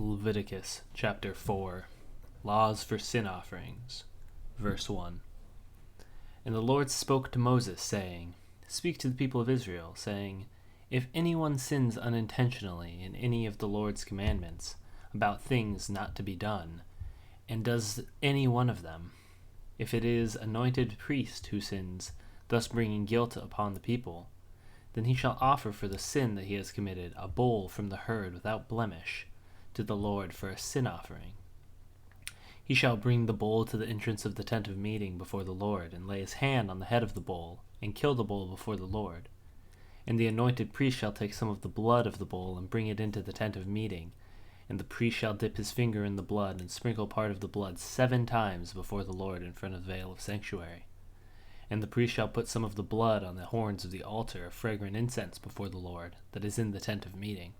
Leviticus chapter 4, Laws for Sin Offerings, verse 1. And the Lord spoke to Moses, saying, Speak to the people of Israel, saying, If anyone sins unintentionally in any of the Lord's commandments about things not to be done, and does any one of them, if it is anointed priest who sins, thus bringing guilt upon the people, then he shall offer for the sin that he has committed a bull from the herd without blemish to the Lord for a sin offering. He shall bring the bull to the entrance of the tent of meeting before the Lord, and lay his hand on the head of the bull, and kill the bull before the Lord. And the anointed priest shall take some of the blood of the bull, and bring it into the tent of meeting. And the priest shall dip his finger in the blood, and sprinkle part of the blood 7 times before the Lord in front of the veil of sanctuary. And the priest shall put some of the blood on the horns of the altar of fragrant incense before the Lord, that is in the tent of meeting.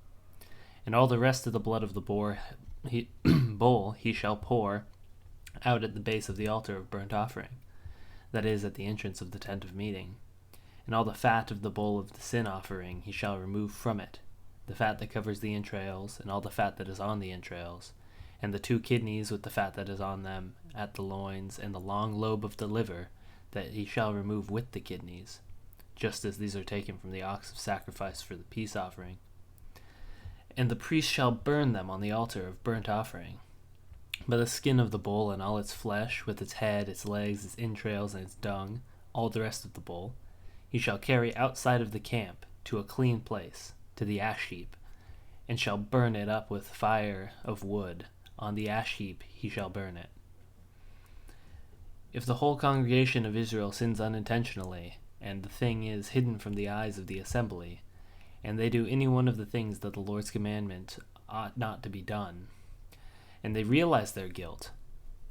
And all the rest of the blood of the bull he shall pour out at the base of the altar of burnt offering, that is at the entrance of the tent of meeting. And all the fat of the bull of the sin offering he shall remove from it, the fat that covers the entrails, and all the fat that is on the entrails, and the 2 kidneys with the fat that is on them at the loins, and the long lobe of the liver that he shall remove with the kidneys, just as these are taken from the ox of sacrifice for the peace offering. And the priest shall burn them on the altar of burnt offering. But the skin of the bull and all its flesh, with its head, its legs, its entrails, and its dung, all the rest of the bull, he shall carry outside of the camp to a clean place, to the ash heap, and shall burn it up with fire of wood. On the ash heap he shall burn it. If the whole congregation of Israel sins unintentionally, and the thing is hidden from the eyes of the assembly, and they do any one of the things that the Lord's commandment ought not to be done, and they realize their guilt,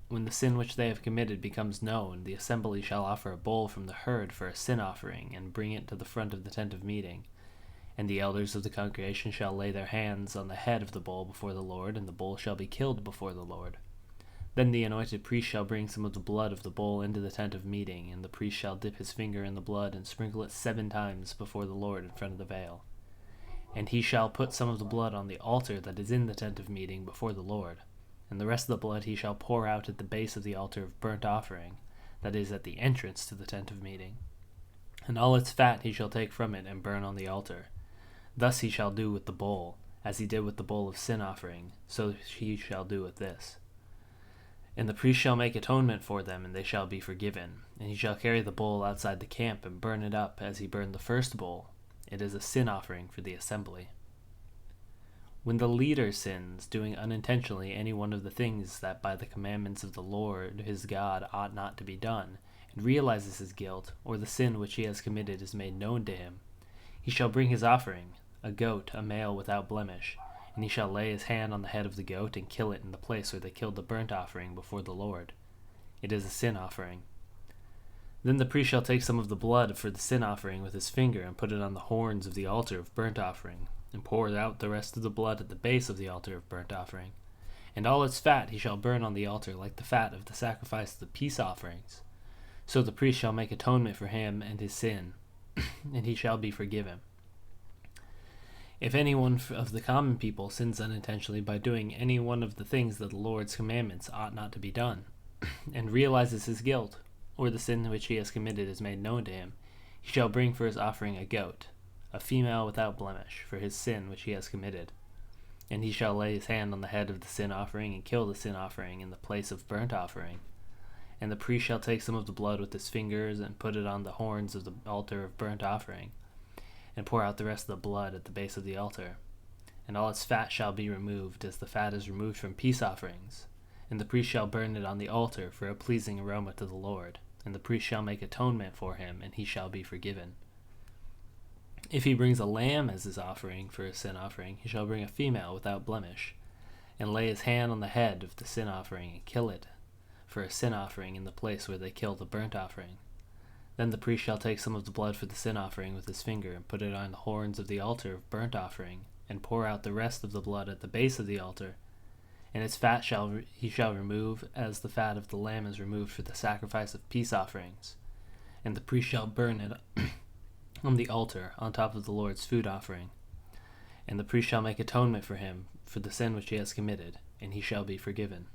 when the sin which they have committed becomes known, the assembly shall offer a bull from the herd for a sin offering, and bring it to the front of the tent of meeting. And the elders of the congregation shall lay their hands on the head of the bull before the Lord, and the bull shall be killed before the Lord. Then the anointed priest shall bring some of the blood of the bull into the tent of meeting, and the priest shall dip his finger in the blood, and sprinkle it 7 times before the Lord in front of the veil. And he shall put some of the blood on the altar that is in the tent of meeting before the Lord. And the rest of the blood he shall pour out at the base of the altar of burnt offering, that is at the entrance to the tent of meeting. And all its fat he shall take from it and burn on the altar. Thus he shall do with the bull, as he did with the bull of sin offering, so he shall do with this. And the priest shall make atonement for them, and they shall be forgiven. And he shall carry the bull outside the camp, and burn it up as he burned the first bull. It is a sin offering for the assembly. When the leader sins, doing unintentionally any one of the things that by the commandments of the Lord his God ought not to be done, and realizes his guilt, or the sin which he has committed is made known to him, he shall bring his offering, a goat, a male without blemish, and he shall lay his hand on the head of the goat and kill it in the place where they killed the burnt offering before the Lord. It is a sin offering. Then the priest shall take some of the blood for the sin offering with his finger, and put it on the horns of the altar of burnt offering, and pour out the rest of the blood at the base of the altar of burnt offering. And all its fat he shall burn on the altar, like the fat of the sacrifice of the peace offerings. So the priest shall make atonement for him and his sin, and he shall be forgiven. If any one of the common people sins unintentionally by doing any one of the things that the Lord's commandments ought not to be done, and realizes his guilt, or the sin which he has committed is made known to him, he shall bring for his offering a goat, a female without blemish, for his sin which he has committed. And he shall lay his hand on the head of the sin offering, and kill the sin offering in the place of burnt offering. And the priest shall take some of the blood with his fingers, and put it on the horns of the altar of burnt offering, and pour out the rest of the blood at the base of the altar. And all its fat shall be removed, as the fat is removed from peace offerings. And the priest shall burn it on the altar for a pleasing aroma to the Lord. And the priest shall make atonement for him, and he shall be forgiven. If he brings a lamb as his offering for a sin offering, he shall bring a female without blemish, and lay his hand on the head of the sin offering, and kill it for a sin offering in the place where they kill the burnt offering. Then the priest shall take some of the blood for the sin offering with his finger, and put it on the horns of the altar of burnt offering, and pour out the rest of the blood at the base of the altar. And its fat he shall remove, as the fat of the lamb is removed for the sacrifice of peace offerings. And the priest shall burn it on the altar on top of the Lord's food offering. And the priest shall make atonement for him for the sin which he has committed, and he shall be forgiven.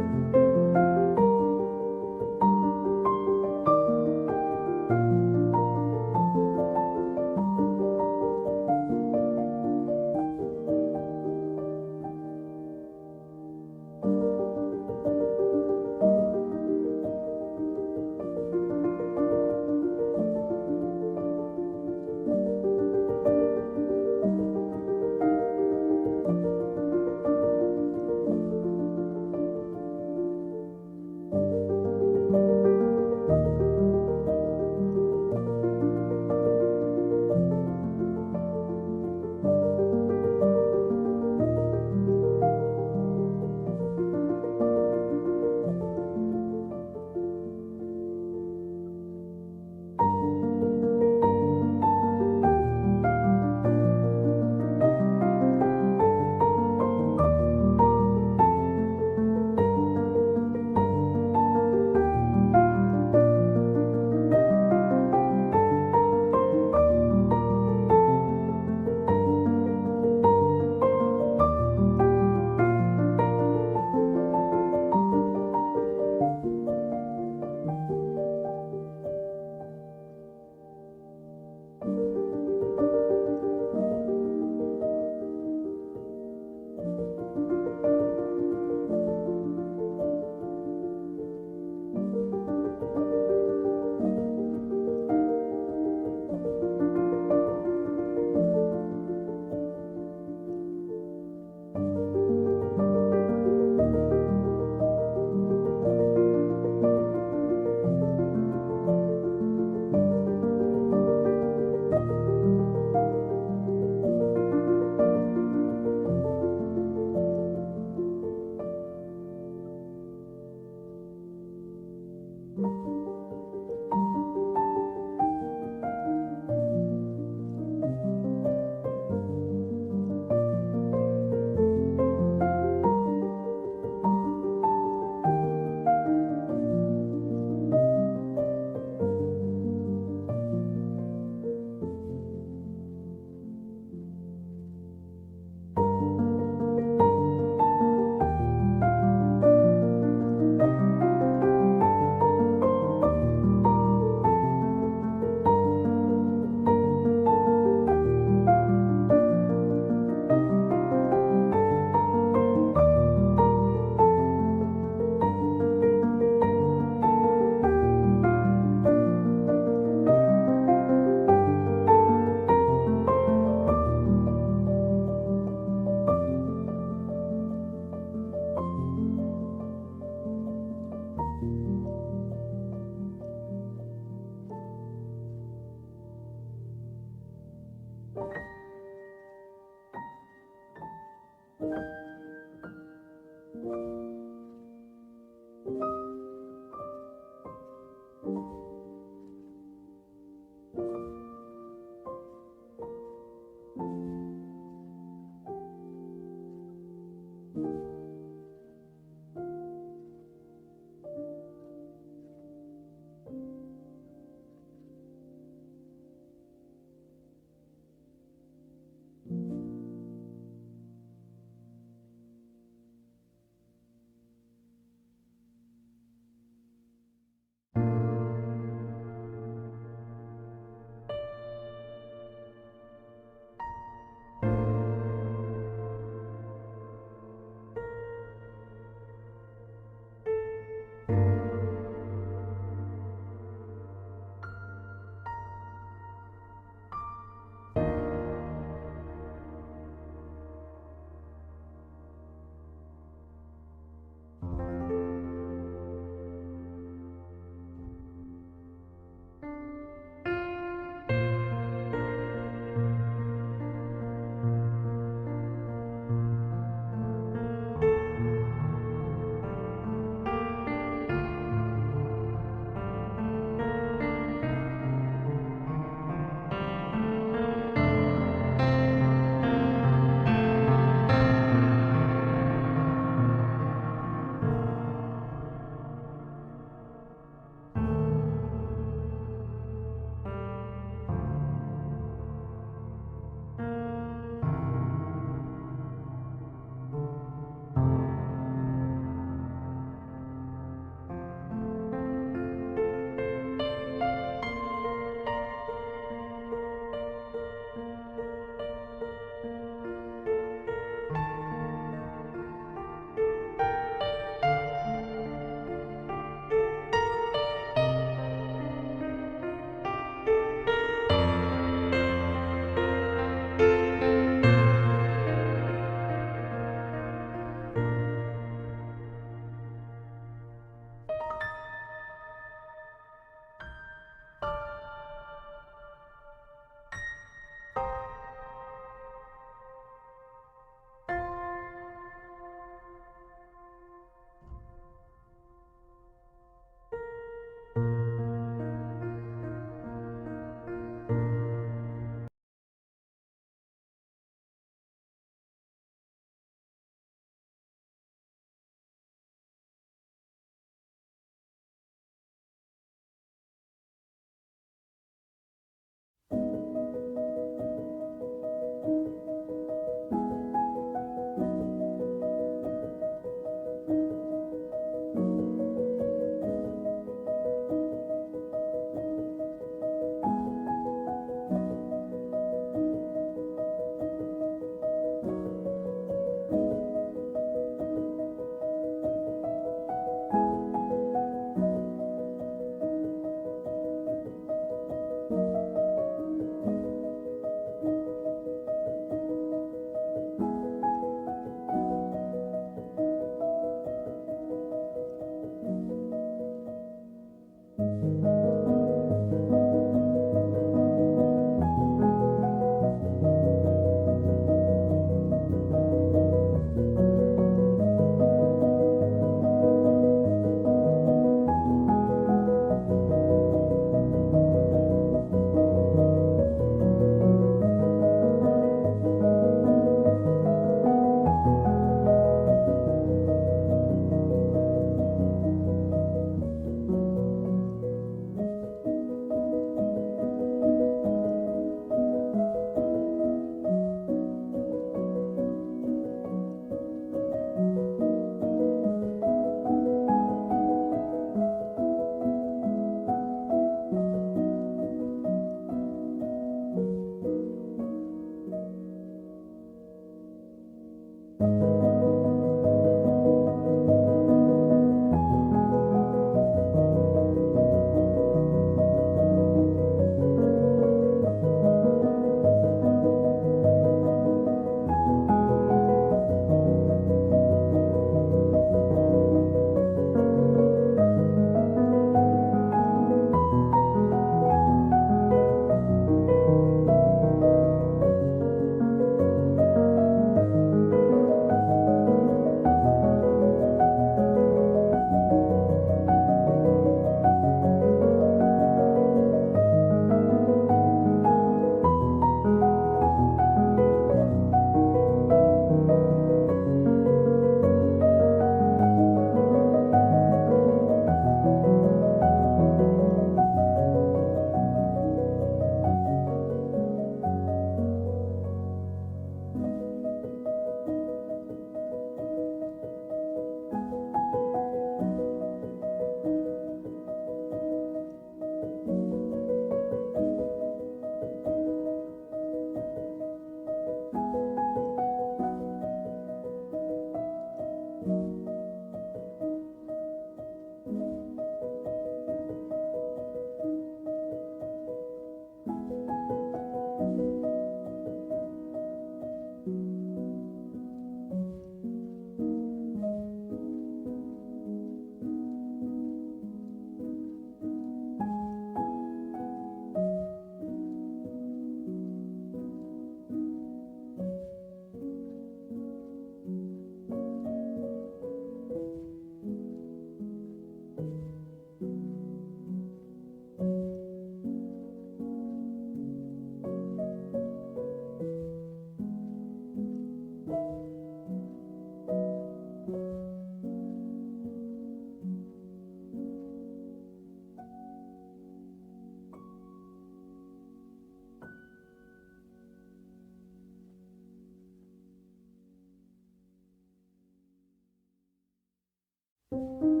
you.